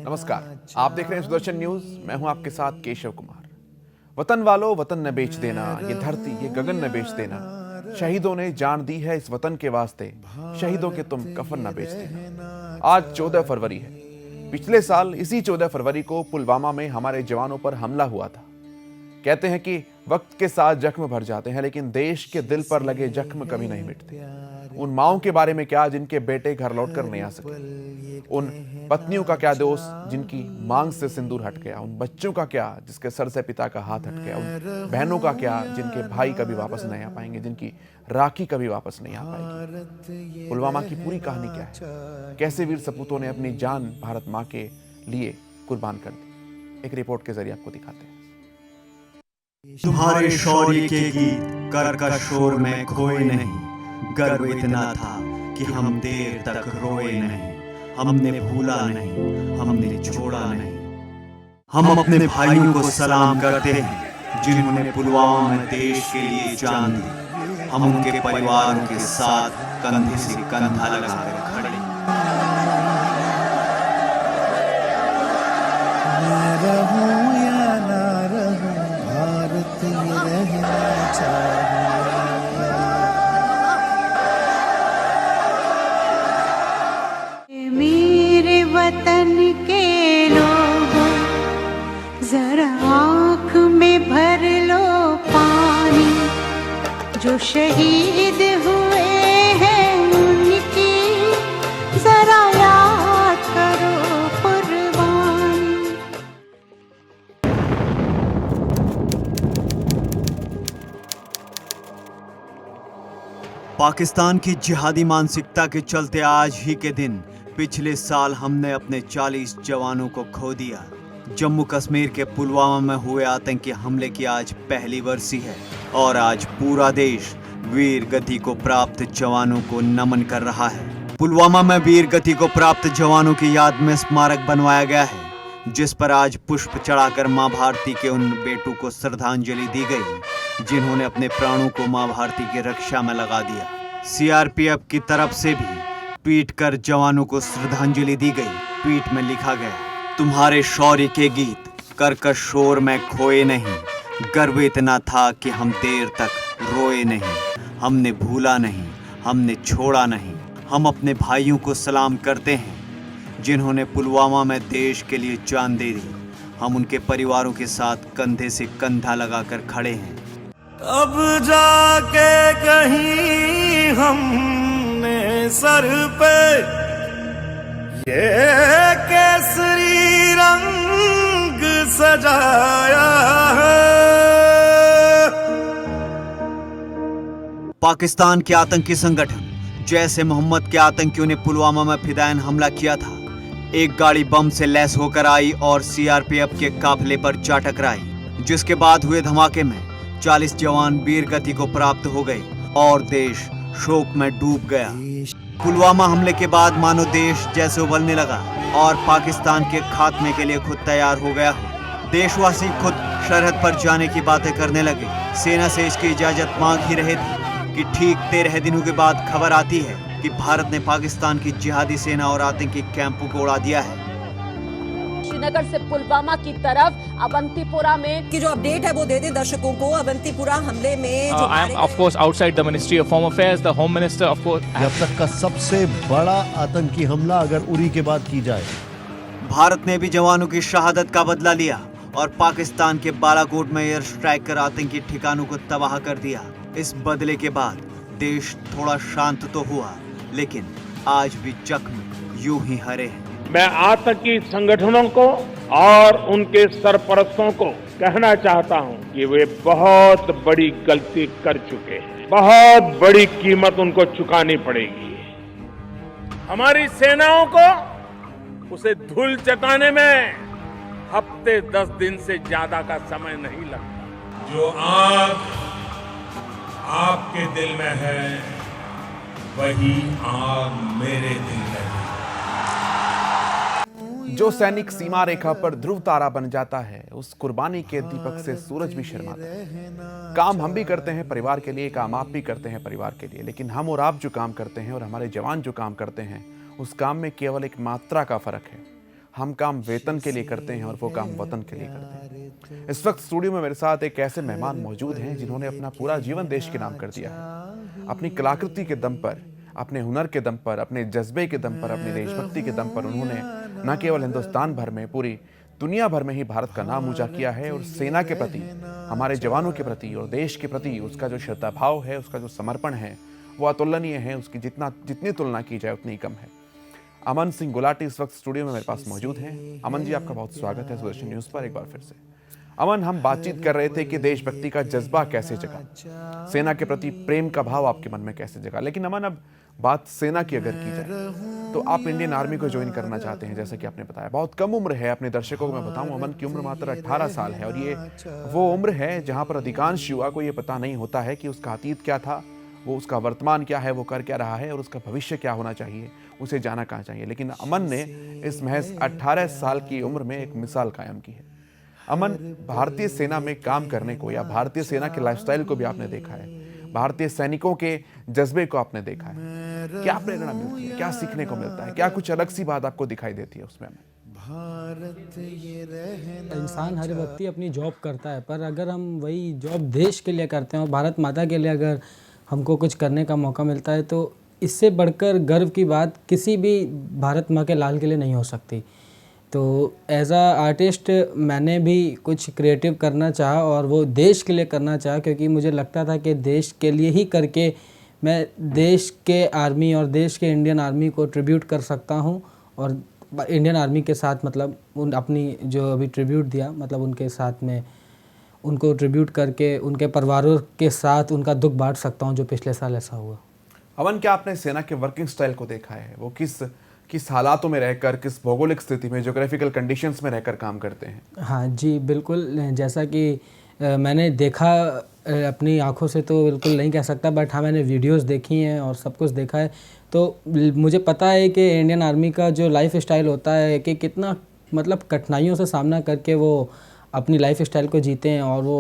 नमस्कार, आप देख रहे हैं सुदर्शन न्यूज। मैं हूं आपके साथ केशव कुमार। वतन वालों, वतन न बेच देना, ये धरती ये गगन न बेच देना। शहीदों ने जान दी है इस वतन के वास्ते, शहीदों के तुम कफन न बेच देना। आज 14 फरवरी है। पिछले साल इसी 14 फरवरी को पुलवामा में हमारे जवानों पर हमला हुआ था। कहते हैं कि वक्त के साथ जख्म भर जाते हैं, लेकिन देश के दिल पर लगे जख्म कभी नहीं मिटते। उन माओं के बारे में क्या जिनके बेटे घर लौटकर नहीं आ सके, उन पत्नियों का क्या दोष जिनकी मांग से सिंदूर हट गया, उन बच्चों का क्या जिसके सर से पिता का हाथ हट गया, उन बहनों का क्या जिनके भाई कभी वापस नहीं आ पाएंगे, जिनकी राखी कभी वापस नहीं आ पाएगी। पुलवामा की पूरी कहानी क्या है, कैसे वीर सपूतों ने अपनी जान भारत माँ के लिए कुर्बान कर दी, एक रिपोर्ट के जरिए आपको दिखाते हैं। तुम्हारे शौर्य के गीत कर शोर में खोए नहीं, गर्व इतना था कि हम देर तक रोए नहीं। हमने भूला नहीं, हमने छोड़ा नहीं। हम अपने भाइयों को सलाम करते हैं जिन्होंने पुलवामा में देश के लिए जान दी। हम उनके परिवारों के साथ कंधे से कंधा लगाकर खड़े। मैं रहूं या ना रहूं, भारत ही रहना चाहिए। मेरे वतन के लोगों, जरा आँख में भर लो पानी। जो शहीद हुए हैं उनकी जरा याद करो कुर्बानी। पाकिस्तान की जिहादी मानसिकता के चलते आज ही के दिन पिछले साल हमने अपने 40 जवानों को खो दिया। जम्मू कश्मीर के पुलवामा में हुए आतंकी हमले की आज पहली बरसी है और आज पूरा देश वीर गति को प्राप्त जवानों को नमन कर रहा है। पुलवामा में वीर गति को प्राप्त जवानों की याद में स्मारक बनवाया गया है, जिस पर आज पुष्प चढ़ाकर मां भारती के उन बेटों को श्रद्धांजलि दी गई जिन्होंने अपने प्राणों को मां भारती की रक्षा में लगा दिया। सीआरपीएफ की तरफ से भी ट्वीट कर जवानों को श्रद्धांजलि दी गई। ट्वीट में लिखा गया, तुम्हारे शौर्य के गीत कर शोर में खोए नहीं, गर्व इतना था कि हम देर तक रोए नहीं। हमने भूला नहीं, हमने छोड़ा नहीं। हम अपने भाइयों को सलाम करते हैं जिन्होंने पुलवामा में देश के लिए जान दे दी। हम उनके परिवारों के साथ कंधे से कंधा लगाकर खड़े हैं। अब जाके कहीं हमने सर पे ये केसरी रंग सजाया है। पाकिस्तान के आतंकी संगठन जैसे मोहम्मद के आतंकियों ने पुलवामा में फिदायन हमला किया था। एक गाड़ी बम से लैस होकर आई और सीआरपीएफ के काफिले पर जा टकराई, जिसके बाद हुए धमाके में 40 जवान वीर गति को प्राप्त हो गए और देश शोक में डूब गया। पुलवामा हमले के बाद मानो देश जैसे उबलने लगा और पाकिस्तान के खात्मे के लिए खुद तैयार हो गया हो। देशवासी खुद सरहद पर जाने की बातें करने लगे। सेना से इसकी इजाजत मांग ही रहे थे कि ठीक 13 दिनों के बाद खबर आती है कि भारत ने पाकिस्तान की जिहादी सेना और आतंकी कैंपों को उड़ा दिया है। श्रीनगर से पुलवामा की तरफ अवंतीपुरा में की जो अपडेट है वो दे दे दर्शकों को। अवंतीपुरा हमले में जो I am of course outside the Ministry of Home Affairs, the Home Minister of course. जब तक का सबसे बड़ा आतंकी हमला अगर उरी के बाद की जाए। भारत ने भी जवानों की शहादत का बदला लिया और पाकिस्तान के बालाकोट में एयर स्ट्राइक कर आतंकी ठिकानों को तबाह कर दिया। इस बदले के बाद देश थोड़ा शांत तो हुआ, लेकिन आज भी जख्म यूं ही हरे हैं। मैं आतंकी संगठनों को और उनके सरपरस्तों को कहना चाहता हूं कि वे बहुत बड़ी गलती कर चुके हैं। बहुत बड़ी कीमत उनको चुकानी पड़ेगी। हमारी सेनाओं को उसे धूल चटाने में हफ्ते 10 दिन से ज्यादा का समय नहीं लगता। जो आग आपके दिल में है वही आग मेरे दिल में है। जो सैनिक सीमा रेखा पर ध्रुव तारा बन जाता है, उस कुर्बानी के दीपक से सूरज भी शर्माता है। काम हम भी करते हैं परिवार के लिए, काम आप भी करते हैं परिवार के लिए, लेकिन हम और आप जो काम करते हैं और हमारे जवान जो काम करते हैं, उस काम में केवल एक मात्रा का फर्क है। हम काम वेतन के लिए करते हैं और वो काम वतन के लिए करते हैं। इस वक्त स्टूडियो में मेरे साथ एक ऐसे मेहमान मौजूद हैं जिन्होंने अपना पूरा जीवन देश के नाम कर दिया है। अपनी कलाकृति के दम पर, अपने हुनर के दम पर, अपने जज्बे के दम पर, अपनी देशभक्ति के दम पर उन्होंने न केवल हिंदुस्तान भर में, पूरी दुनिया भर में ही भारत का नाम ऊंचा किया है। और सेना के प्रति, हमारे जवानों के प्रति और देश के प्रति उसका जो श्रद्धा भाव है, उसका जो समर्पण है, वो अतुलनीय है। उसकी जितनी तुलना की जाए उतनी कम है। अमन सिंह गुलाटी इस वक्त स्टूडियो में मेरे पास मौजूद हैं। अमन जी, आपका बहुत स्वागत है सुदर्शन न्यूज़ पर एक बार फिर से। अमन, हम बातचीत कर रहे थे कि देशभक्ति का जज्बा कैसे जगा, सेना के प्रति प्रेम का भाव आपके मन में कैसे जगा। लेकिन अमन, अब बात सेना की अगर की जाए तो आप इंडियन आर्मी को ज्वाइन करना चाहते हैं, जैसा कि आपने बताया। बहुत कम उम्र है, अपने दर्शकों को मैं बताऊं, अमन की उम्र मात्र 18 साल है। और ये वो उम्र है जहां पर अधिकांश युवा को ये पता नहीं होता है कि उसका अतीत क्या था, वो उसका वर्तमान क्या है, वो कर क्या रहा है, और उसका भविष्य क्या होना चाहिए, उसे जाना कहाँ चाहिए। लेकिन अमन ने इस महज 18 साल की उम्र में एक मिसाल कायम की है। अमन, भारतीय सेना में काम करने को या भारतीय सेना के लाइफस्टाइल को भी आपने देखा है, भारतीय सैनिकों के जज्बे को आपने देखा है। क्या प्रेरणा मिलती है, क्या सीखने को मिलता है, क्या कुछ अलग सी बात आपको दिखाई देती है उसमें? इंसान हर व्यक्ति अपनी जॉब करता है, पर अगर हम वही जॉब देश के लिए करते हैं और भारत माता के लिए अगर हमको कुछ करने का मौका मिलता है, तो इससे बढ़कर गर्व की बात किसी भी भारत माँ के लाल के लिए नहीं हो सकती। तो एज आ आर्टिस्ट मैंने भी कुछ क्रिएटिव करना चाहा और वो देश के लिए करना चाहा, क्योंकि मुझे लगता था कि देश के लिए ही करके मैं देश के आर्मी और देश के इंडियन आर्मी को ट्रिब्यूट कर सकता हूँ। और इंडियन आर्मी के साथ मतलब अपनी जो अभी ट्रिब्यूट दिया, मतलब उनके साथ में उनको ट्रिब्यूट करके उनके परिवारों के साथ उनका दुख बांट सकता हूँ, जो पिछले साल ऐसा हुआ। अमन, क्या आपने सेना के वर्किंग स्टाइल को देखा है? वो किस हालातों में रहकर, किस भौगोलिक स्थिति में, ज्योग्राफिकल कंडीशंस में रहकर काम करते हैं? हाँ जी, बिल्कुल। जैसा कि मैंने देखा अपनी आंखों से तो बिल्कुल नहीं कह सकता, बट हाँ मैंने वीडियोस देखी हैं और सब कुछ देखा है। तो मुझे पता है कि इंडियन आर्मी का जो लाइफ स्टाइल होता है कि कितना मतलब कठिनाइयों से सामना करके वो अपनी लाइफ स्टाइल को जीते हैं। और वो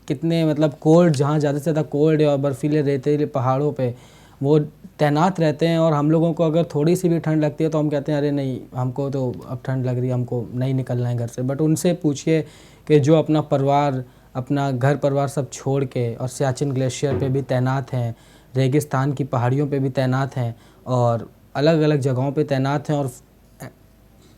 कितने मतलब कोल्ड, जहाँ ज़्यादा से ज़्यादा कोल्ड और बर्फीले रेतीले पहाड़ों पे वो तैनात रहते हैं। और हम लोगों को अगर थोड़ी सी भी ठंड लगती है तो हम कहते हैं अरे नहीं, हमको तो अब ठंड लग रही है, हमको नहीं निकलना है घर से। बट उनसे पूछिए कि जो अपना परिवार, अपना घर परिवार सब छोड़ के और सियाचिन ग्लेशियर पे भी तैनात हैं, रेगिस्तान की पहाड़ियों पे भी तैनात हैं और अलग अलग जगहों पे तैनात हैं। और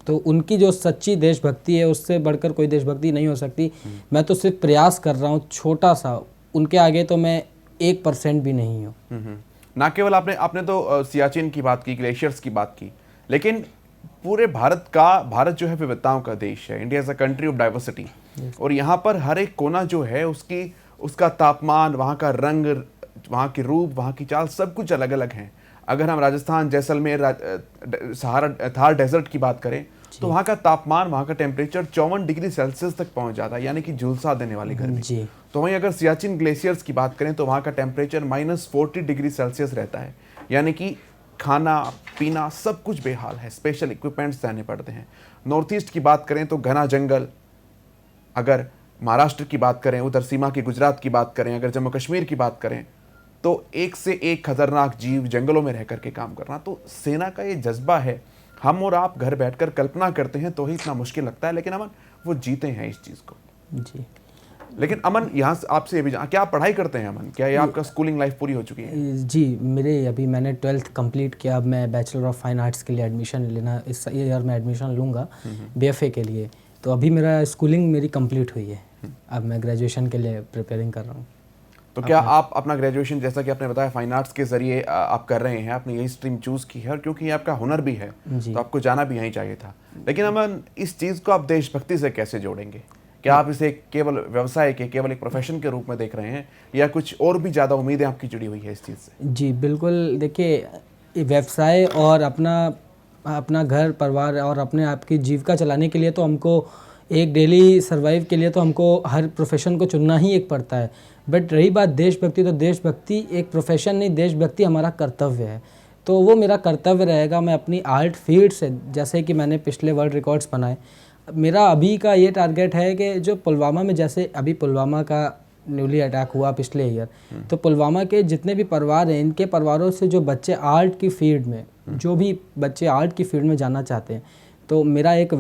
तो उनकी जो सच्ची देशभक्ति है, उससे बढ़कर कोई देशभक्ति नहीं हो सकती। मैं तो सिर्फ प्रयास कर रहा हूँ छोटा सा, उनके आगे तो मैं 1% भी नहीं हूँ। ना केवल आपने तो सियाचिन की बात की, ग्लेशियर्स की बात की, लेकिन पूरे भारत जो है विविधताओं का देश है। India is a country of diversity. और यहाँ पर हर एक कोना जो है उसका तापमान, वहाँ का रंग, वहाँ की रूप, वहाँ की चाल, सब कुछ अलग अलग है। अगर हम राजस्थान, जैसलमेर, थार डेजर्ट की बात करें तो वहाँ का तापमान, वहाँ का टेम्परेचर 54 डिग्री सेल्सियस तक पहुँच जाता है, यानी कि झुलसा देने वाली गर्मी। तो वहीं अगर सियाचिन ग्लेशियर्स की बात करें तो वहाँ का टेम्परेचर -40 डिग्री सेल्सियस रहता है, यानी कि खाना पीना सब कुछ बेहाल है, स्पेशल इक्विपमेंट्स लाने पड़ते हैं। नॉर्थ ईस्ट की बात करें तो घना जंगल, अगर महाराष्ट्र की बात करें, उधर सीमा की गुजरात की बात करें, अगर जम्मू कश्मीर की बात करें तो एक से एक खतरनाक जीव जंगलों में रह करके काम करना। तो सेना का ये जज्बा है। हम और आप घर बैठकर कल्पना करते हैं तो ही इतना मुश्किल लगता है, लेकिन अमन वो जीते हैं इस चीज़ को जी। लेकिन अमन, यहाँ से आपसे ये भी क्या आप पढ़ाई करते हैं अमन? क्या ये आपका स्कूलिंग लाइफ पूरी हो चुकी है? जी, मैंने 12th कंप्लीट किया। अब मैं बैचलर ऑफ फाइन आर्ट्स के लिए एडमिशन लेना, इस ईयर में एडमिशन लूँगा BFA के लिए। तो अभी मेरा स्कूलिंग मेरी कंप्लीट हुई है, अब मैं ग्रेजुएशन के लिए प्रिपेयरिंग कर रहा हूँ। तो क्या आप अपना ग्रेजुएशन, जैसा कि आपने बताया, फाइन आर्ट्स के जरिए आप कर रहे हैं, आपने यही स्ट्रीम चूज़ की है और क्योंकि ये आपका हुनर भी है तो आपको जाना भी यहीं चाहिए था। लेकिन अमन, इस चीज़ को आप देशभक्ति से कैसे जोड़ेंगे? क्या आप इसे केवल व्यवसाय के, केवल एक प्रोफेशन के रूप में देख रहे हैं या कुछ और भी ज़्यादा उम्मीदें आपकी जुड़ी हुई है इस चीज़ से? जी बिल्कुल, देखिए व्यवसाय और अपना घर परिवार और अपने आप की जीविका चलाने के लिए तो हमको एक डेली सर्वाइव के लिए तो हमको हर प्रोफेशन को चुनना ही एक पड़ता है। बट रही बात देशभक्ति, तो देशभक्ति एक प्रोफेशन नहीं, देशभक्ति हमारा कर्तव्य है। तो वो मेरा कर्तव्य रहेगा। मैं अपनी आर्ट फील्ड से, जैसे कि मैंने पिछले वर्ल्ड रिकॉर्ड्स बनाए, मेरा अभी का ये टारगेट है कि जो पुलवामा में, जैसे अभी पुलवामा का न्यूली अटैक हुआ पिछले ईयर, तो पुलवामा के जितने भी परिवार हैं, इनके परिवारों से जो बच्चे आर्ट की फील्ड में, जो भी बच्चे आर्ट की फील्ड में जाना चाहते हैं, तो मेरा एक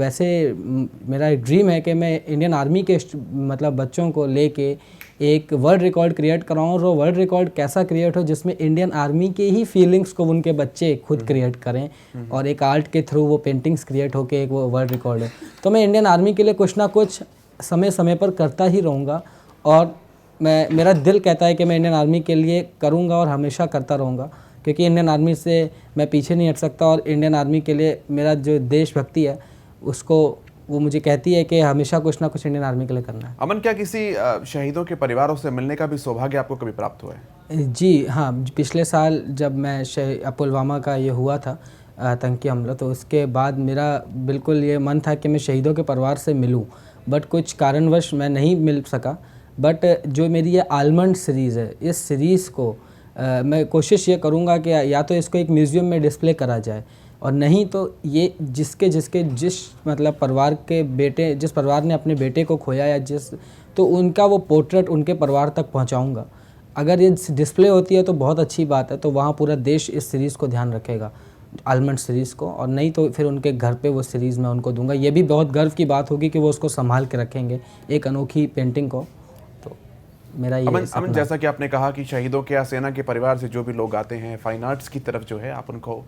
ड्रीम है कि मैं इंडियन आर्मी के मतलब बच्चों को लेके एक वर्ल्ड रिकॉर्ड क्रिएट कराऊँ, और वो वर्ल्ड रिकॉर्ड कैसा क्रिएट हो जिसमें इंडियन आर्मी के ही फीलिंग्स को उनके बच्चे खुद क्रिएट करें, और एक आर्ट के थ्रू वो पेंटिंग्स क्रिएट होके एक वो वर्ल्ड रिकॉर्ड है। तो मैं इंडियन आर्मी के लिए कुछ ना कुछ समय समय पर करता ही रहूँगा, और मेरा दिल कहता है कि मैं इंडियन आर्मी के लिए करूँगा और हमेशा करता रहूँगा, क्योंकि इंडियन आर्मी से मैं पीछे नहीं हट सकता, और इंडियन आर्मी के लिए मेरा जो देशभक्ति है उसको वो मुझे कहती है कि हमेशा कुछ ना कुछ इंडियन आर्मी के लिए करना है। अमन, क्या किसी शहीदों के परिवारों से मिलने का भी सौभाग्य आपको कभी प्राप्त हुआ है? जी हाँ, पिछले साल जब मैं पुलवामा का ये हुआ था आतंकी हमला, तो उसके बाद मेरा बिल्कुल ये मन था कि मैं शहीदों के परिवार से मिलूं, बट कुछ कारणवश मैं नहीं मिल सका। बट जो मेरी ये आलमंड सीरीज़ है, इस सीरीज़ को मैं कोशिश ये करूँगा कि या तो इसको एक म्यूज़ियम में डिस्प्ले करा जाए, और नहीं तो ये जिस मतलब परिवार के बेटे, जिस परिवार ने अपने बेटे को खोया या तो उनका वो पोर्ट्रेट उनके परिवार तक पहुंचाऊंगा। अगर ये डिस्प्ले होती है तो बहुत अच्छी बात है, तो वहाँ पूरा देश इस सीरीज़ को ध्यान रखेगा, आलमंड सीरीज़ को, और नहीं तो फिर उनके घर पे वो सीरीज़ मैं उनको दूंगा। ये भी बहुत गर्व की बात होगी कि वो उसको संभाल के रखेंगे, एक अनोखी पेंटिंग को। तो मेरा ये अमन, जैसा कि आपने कहा कि शहीदों के या सेना के परिवार से जो भी लोग आते हैं, फाइन आर्ट्स की तरफ जो है आप उनको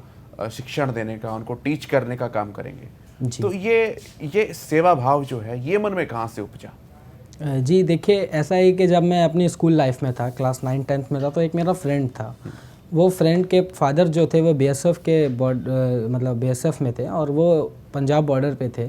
शिक्षण देने का, उनको टीच करने का काम करेंगे। तो ये सेवा भाव जो है ये मन में कहाँ से उपजा? जी देखिए, ऐसा है कि जब मैं अपनी स्कूल लाइफ में था, क्लास 9-10 में था, तो एक मेरा फ्रेंड था। वो फ्रेंड के फादर जो थे वो बीएसएफ के मतलब बीएसएफ में थे, और वो पंजाब बॉर्डर पे थे।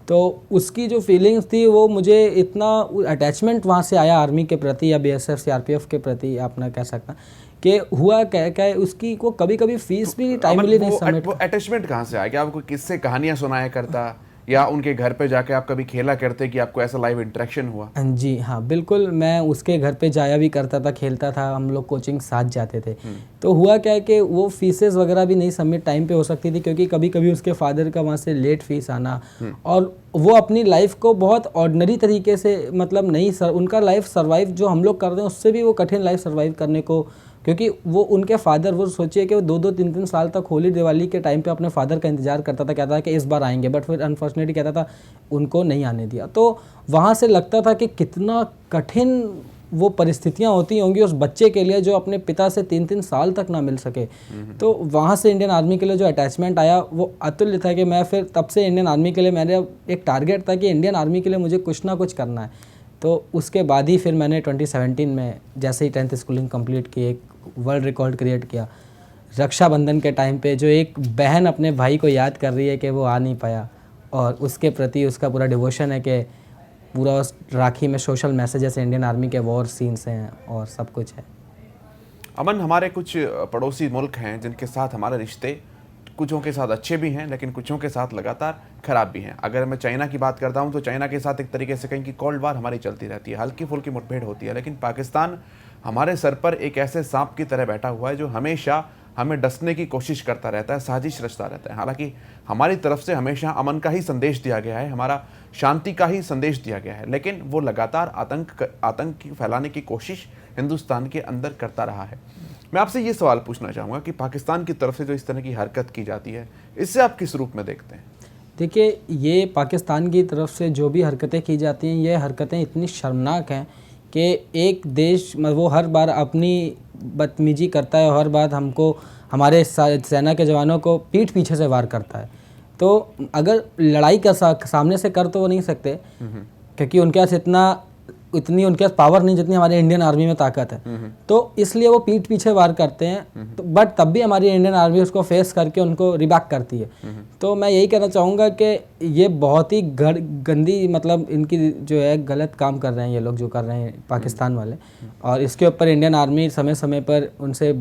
तो उसकी जो फीलिंग्स थी, वो मुझे इतना अटैचमेंट वहाँ से आया आर्मी के प्रति या बीएसएफ सीआरपीएफ के प्रति, आप ना कह सकता कि हुआ क्या उसकी को कभी कभी फीस भी टाइमली नहीं सबमिट। वो अटैचमेंट कहाँ से आया? क्या आपको किससे कहानियाँ सुनाया करता, या उनके घर पे जाके आप कभी खेला करते कि आपको ऐसा लाइव इंटरेक्शन हुआ? जी हाँ, बिल्कुल, मैं उसके घर पे जाया भी करता था, खेलता था, हम लोग कोचिंग साथ जाते थे। तो हुआ क्या है कि वो फीसेस वगैरह भी नहीं सबमिट टाइम पे हो सकती थी, क्योंकि कभी कभी उसके फादर का वहाँ से लेट फीस आना, और वो अपनी लाइफ को बहुत ऑर्डिनरी तरीके से, मतलब नहीं उनका लाइफ सर्वाइव जो हम लोग कर रहे हैं उससे भी वो कठिन लाइफ सर्वाइव करने को, क्योंकि वो उनके फादर, वो सोचिए कि वो 2-2, 3-3 साल तक होली दिवाली के टाइम पे अपने फादर का इंतजार करता था, कहता था कि इस बार आएंगे, बट फिर अनफॉर्चुनेटली कहता था उनको नहीं आने दिया। तो वहाँ से लगता था कि कितना कठिन वो परिस्थितियाँ होती होंगी उस बच्चे के लिए जो अपने पिता से 3-3 साल तक ना मिल सके। तो वहाँ से इंडियन आर्मी के लिए जो अटैचमेंट आया वो अतुल्य था, कि मैं फिर तब से इंडियन आर्मी के लिए, मेरा एक टारगेट था कि इंडियन आर्मी के लिए मुझे कुछ ना कुछ करना है। तो उसके बाद ही फिर मैंने 2017 में जैसे ही 10th स्कूलिंग कंप्लीट की, एक वर्ल्ड रिकॉर्ड क्रिएट किया। रक्षाबंधन के टाइम पे जो एक बहन अपने भाई को याद कर रही है कि वो आ नहीं पाया, और उसके प्रति उसका पूरा डिवोशन है कि पूरा उस राखी में सोशल मैसेजेस, इंडियन आर्मी के वॉर सीन्स हैं और सब कुछ है। अमन, हमारे कुछ पड़ोसी मुल्क हैं जिनके साथ हमारे रिश्ते कुछों के साथ अच्छे भी हैं, लेकिन कुछों के साथ लगातार खराब भी हैं। अगर मैं चाइना की बात करता हूं तो चाइना के साथ एक तरीके से कहीं की कोल्ड वार हमारी चलती रहती है, हल्की फुल्की मुठभेड़ होती है। लेकिन पाकिस्तान हमारे सर पर एक ऐसे सांप की तरह बैठा हुआ है जो हमेशा हमें डसने की कोशिश करता रहता है, साजिश रचता रहता है। हालांकि हमारी तरफ से हमेशा अमन का ही संदेश दिया गया है, हमारा शांति का ही संदेश दिया गया है, लेकिन वो लगातार आतंक फैलाने की कोशिश हिंदुस्तान के अंदर करता रहा है। मैं आपसे ये सवाल पूछना चाहूँगा कि पाकिस्तान की तरफ से जो इस तरह की हरकत की जाती है, इससे आप किस रूप में देखते हैं? देखिए, ये पाकिस्तान की तरफ से जो भी हरकतें की जाती हैं, ये हरकतें इतनी शर्मनाक हैं कि एक देश वो हर बार अपनी बदतमीजी करता है, हर बार हमको, हमारे सेना के जवानों को पीठ पीछे से वार करता है। तो अगर लड़ाई का सामने से कर तो वो नहीं सकते, क्योंकि उनके पास इतनी उनके पास पावर नहीं जितनी हमारे इंडियन आर्मी में ताकत है। तो इसलिए वो पीठ पीछे वार करते हैं, तो बट तब भी हमारी इंडियन आर्मी उसको फेस करके उनको रिबैक करती है। तो मैं यही कहना चाहूँगा कि ये बहुत ही गंदी, मतलब इनकी जो है गलत काम कर रहे हैं ये लोग, जो कर रहे हैं पाकिस्तान वाले, और इसके ऊपर इंडियन आर्मी समय समय पर उनसे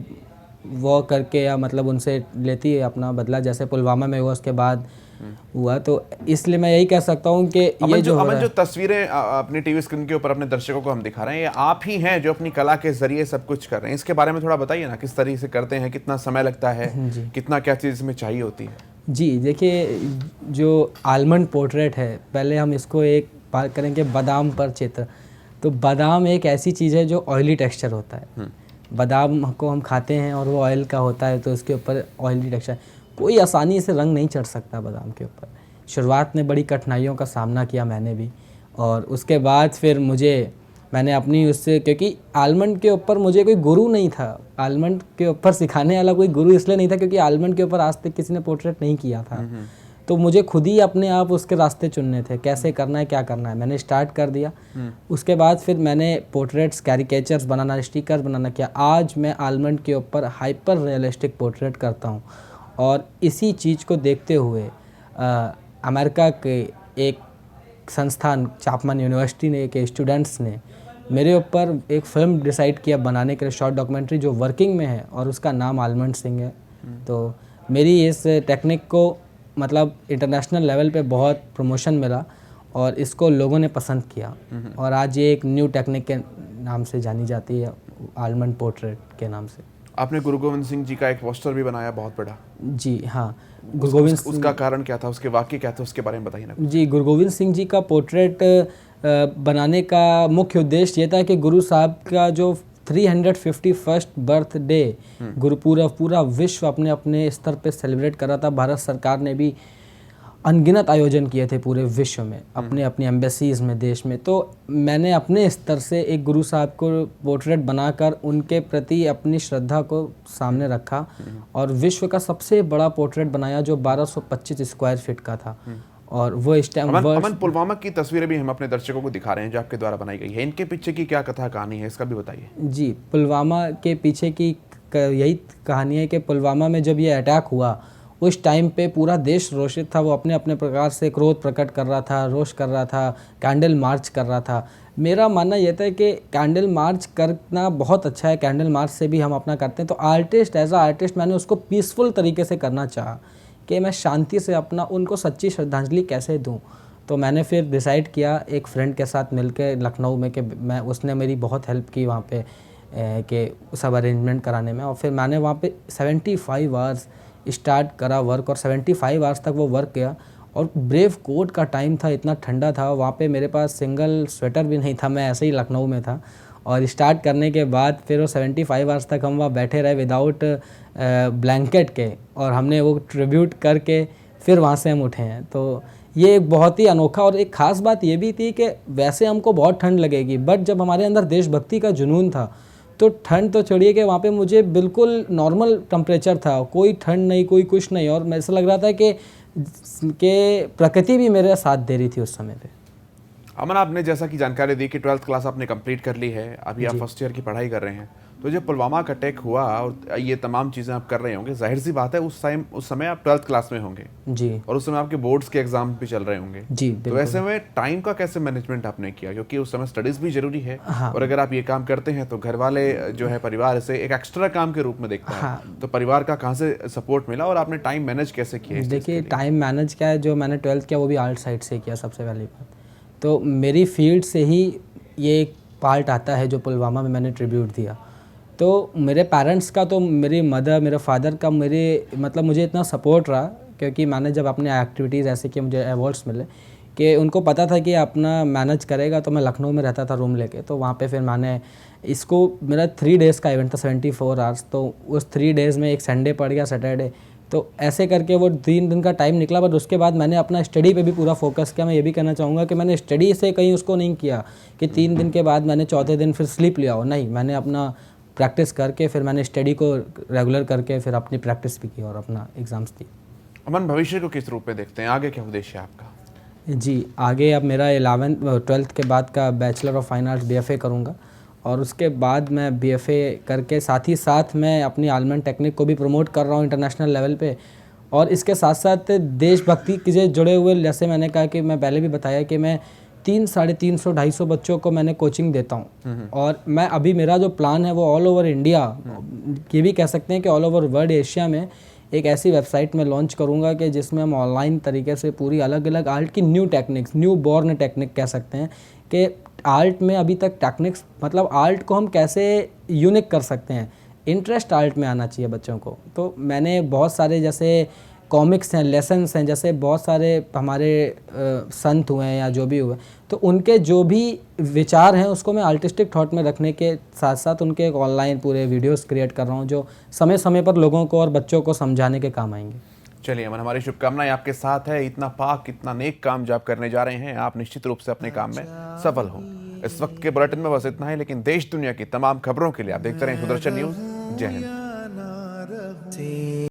वो करके, या मतलब उनसे लेती है अपना बदला, जैसे पुलवामा में हुआ उसके बाद हुआ। तो इसलिए मैं यही कह सकता हूँ कि ये जो तस्वीरें अपनी टीवी स्क्रीन के ऊपर अपने दर्शकों को हम दिखा रहे हैं, ये आप ही हैं जो अपनी कला के जरिए सब कुछ कर रहे हैं। इसके बारे में थोड़ा बताइए ना, किस तरीके से करते हैं, कितना समय लगता है, कितना क्या चीज़ में चाहिए होती है? जी देखिए, जो आलमंड पोर्ट्रेट है, पहले हम इसको एक बात करेंगे बादाम पर चित्र। तो बादाम एक ऐसी चीज़ है जो ऑयली टेक्सचर होता है। बादाम को हम खाते हैं और वो ऑयल का होता है, तो उसके ऊपर ऑयली टेक्सचर, कोई आसानी से रंग नहीं चढ़ सकता बादाम के ऊपर। शुरुआत में बड़ी कठिनाइयों का सामना किया मैंने भी, और उसके बाद फिर मैंने अपनी उससे, क्योंकि आलमंड के ऊपर मुझे कोई गुरु नहीं था, आलमंड के ऊपर सिखाने वाला कोई गुरु इसलिए नहीं था क्योंकि आलमंड के ऊपर आज तक किसी ने पोर्ट्रेट नहीं किया था। तो मुझे खुद ही अपने आप उसके रास्ते चुनने थे, कैसे करना है क्या करना है। मैंने स्टार्ट कर दिया। उसके बाद फिर मैंने पोर्ट्रेट्स, कैरिकेचर्स बनाना, स्टिकर्स बनाना किया। आज मैं आलमंड के ऊपर हाइपर रियलिस्टिक पोर्ट्रेट करता हूँ, और इसी चीज़ को देखते हुए अमेरिका के एक संस्थान चैपमैन यूनिवर्सिटी के स्टूडेंट्स ने मेरे ऊपर एक फिल्म डिसाइड किया बनाने के लिए, शॉर्ट डॉक्यूमेंट्री जो वर्किंग में है, और उसका नाम आलमंड सिंह है। तो मेरी इस टेक्निक को मतलब इंटरनेशनल लेवल पे बहुत प्रमोशन मिला, और इसको लोगों ने पसंद किया, और आज ये एक न्यू टेक्निक के नाम से जानी जाती है, आलमंड पोर्ट्रेट के नाम से। आपने गुरु गोविंद सिंह जी का एक पोस्टर भी बनाया बहुत बड़ा। जी हाँ, गुरु गोविंद उसका कारण क्या था, उसके वाक्य क्या थे, उसके बारे में बताइए ना। जी, गुरु गोविंद सिंह जी का पोर्ट्रेट बनाने का मुख्य उद्देश्य ये था कि गुरु साहब का जो 351st बर्थडे पूरा विश्व अपने अपने स्तर पे सेलिब्रेट कर रहा था। भारत सरकार ने भी अनगिनत आयोजन किए थे पूरे विश्व में, अपने अपनी एम्बेसीज में, देश में। तो मैंने अपने स्तर से एक गुरु साहब को पोर्ट्रेट बनाकर उनके प्रति अपनी श्रद्धा को सामने रखा, और विश्व का सबसे बड़ा पोर्ट्रेट बनाया जो 1225 स्क्वायर फीट का था। और वो इस टाइम अमन, पुलवामा की तस्वीरें भी हम अपने दर्शकों को दिखा रहे हैं जो आपके द्वारा बनाई गई है। इनके पीछे की क्या कथा कहानी है, इसका भी बताइए। जी, पुलवामा के पीछे की यही कहानी है कि पुलवामा में जब ये अटैक हुआ, उस टाइम पे पूरा देश रोषित था। वो अपने अपने प्रकार से क्रोध प्रकट कर रहा था, रोष कर रहा था, कैंडल मार्च कर रहा था। मेरा मानना यह था कि कैंडल मार्च करना बहुत अच्छा है, कैंडल मार्च से भी हम अपना करते हैं। तो आर्टिस्ट, एज अ आर्टिस्ट मैंने उसको पीसफुल तरीके से करना चाहा कि मैं शांति से अपना उनको सच्ची श्रद्धांजलि कैसे दूं। तो मैंने फिर डिसाइड किया एक फ्रेंड के साथ मिलकर लखनऊ में, कि उसने मेरी बहुत हेल्प की वहाँ पे कि सब अरेंजमेंट कराने में। और फिर मैंने वहाँ पे 75 आवर्स स्टार्ट करा वर्क, और 75 आवर्स तक वो वर्क किया। और ब्रेव कोट का टाइम था, इतना ठंडा था वहाँ पे, मेरे पास सिंगल स्वेटर भी नहीं था, मैं ऐसे ही लखनऊ में था। और स्टार्ट करने के बाद फिर वो 75 आवर्स तक हम वहाँ बैठे रहे विदाउट ब्लैंकेट के, और हमने वो ट्रिब्यूट करके फिर वहाँ से हम उठे हैं। तो ये एक बहुत ही अनोखा, और एक ख़ास बात ये भी थी कि वैसे हमको बहुत ठंड लगेगी, बट जब हमारे अंदर देशभक्ति का जुनून था तो ठंड तो छोड़िए कि वहाँ पे मुझे बिल्कुल नॉर्मल टेम्परेचर था, कोई ठंड नहीं, कोई कुछ नहीं। और ऐसा लग रहा था कि प्रकृति भी मेरे साथ दे रही थी उस समय पे। अमन, आपने जैसा कि जानकारी दी कि 12th क्लास आपने कंप्लीट कर ली है, अभी आप फर्स्ट ईयर की पढ़ाई कर रहे हैं। तो जब पुलवामा का अटैक हुआ और ये तमाम चीज़ें आप कर रहे होंगे, जाहिर सी बात है उस समय आप 12th क्लास में होंगे जी, और उस समय आपके बोर्ड्स के एग्जाम भी चल रहे होंगे जी। तो ऐसे में टाइम का कैसे मैनेजमेंट आपने किया, क्योंकि उस समय स्टडीज भी जरूरी है। हाँ। और अगर आप ये काम करते हैं तो घर वाले जो है परिवार इसे एक एक्स्ट्रा काम के रूप में देखता है। हाँ। तो परिवार का कहाँ से सपोर्ट मिला और आपने टाइम मैनेज कैसे किया? देखिए, टाइम मैनेज क्या है, जो मैंने 12th किया वो भी आर्ट साइड से किया सबसे पहली बात। तो मेरी फील्ड से ही ये एक पार्ट आता है जो पुलवामा में मैंने ट्रिब्यूट दिया। तो मेरे पेरेंट्स का, तो मेरी मदर, मेरे फादर का मुझे इतना सपोर्ट रहा, क्योंकि मैंने जब अपने एक्टिविटीज़ ऐसे कि मुझे अवार्ड्स मिले कि उनको पता था कि अपना मैनेज करेगा। तो मैं लखनऊ में रहता था रूम लेके, तो वहाँ पे फिर मैंने इसको, मेरा 3 डेज़ का इवेंट था, 74 आवर्स। तो उस 3 डेज़ में एक संडे पड़ गया, सैटरडे, तो ऐसे करके वो 3 दिन का टाइम निकला। बट उसके बाद मैंने अपना स्टडी पे भी पूरा फोकस किया। मैं ये भी कहना चाहूँगा कि मैंने स्टडी से कहीं उसको नहीं किया कि 3 दिन के बाद मैंने चौथे दिन फिर स्लीप लिया हो, नहीं, मैंने अपना प्रैक्टिस करके फिर मैंने स्टडी को रेगुलर करके फिर अपनी प्रैक्टिस भी की और अपना एग्ज़ाम्स दी। अमन, भविष्य को किस रूप में देखते हैं, आगे क्या उद्देश्य है आपका? जी, आगे अब मेरा 12th के बाद का bachelor of fine arts BFA करूँगा, और उसके बाद मैं BFA करके साथ ही साथ मैं अपनी आलमंड टेक्निक को भी प्रमोट कर रहा हूँ इंटरनेशनल लेवल पे। और इसके साथ साथ देशभक्ति से जुड़े हुए, जैसे मैंने कहा कि मैं पहले भी बताया कि मैं 300-350 बच्चों को मैंने कोचिंग देता हूँ। और मैं अभी, मेरा जो प्लान है वो ऑल ओवर इंडिया, ये भी कह सकते हैं कि ऑल ओवर वर्ल्ड, एशिया में एक ऐसी वेबसाइट में लॉन्च करूँगा कि जिसमें हम ऑनलाइन तरीके से पूरी अलग अलग आर्ट की new techniques, new born technique कह सकते हैं, कि आर्ट में अभी तक टेक्निक्स, मतलब आर्ट को हम कैसे यूनिक कर सकते हैं, इंटरेस्ट आर्ट में आना चाहिए बच्चों को। तो मैंने बहुत सारे, जैसे कॉमिक्स हैं, लेसन्स हैं, जैसे बहुत सारे हमारे संत हुए हैं या जो भी हुए, तो उनके जो भी विचार हैं उसको मैं आर्टिस्टिक थॉट में रखने के साथ साथ उनके एक ऑनलाइन पूरे वीडियोस क्रिएट कर रहा हूँ जो समय समय पर लोगों को और बच्चों को समझाने के काम आएंगे। चलिए अमन, हमारी शुभकामनाएं आपके साथ है। इतना पाक, इतना नेक काम जो आप करने जा रहे हैं, आप निश्चित रूप से अपने काम में सफल हो। इस वक्त के बुलेटिन में बस इतना ही, लेकिन देश दुनिया की तमाम खबरों के लिए आप देखते रहें सुदर्शन न्यूज। जय हिंद।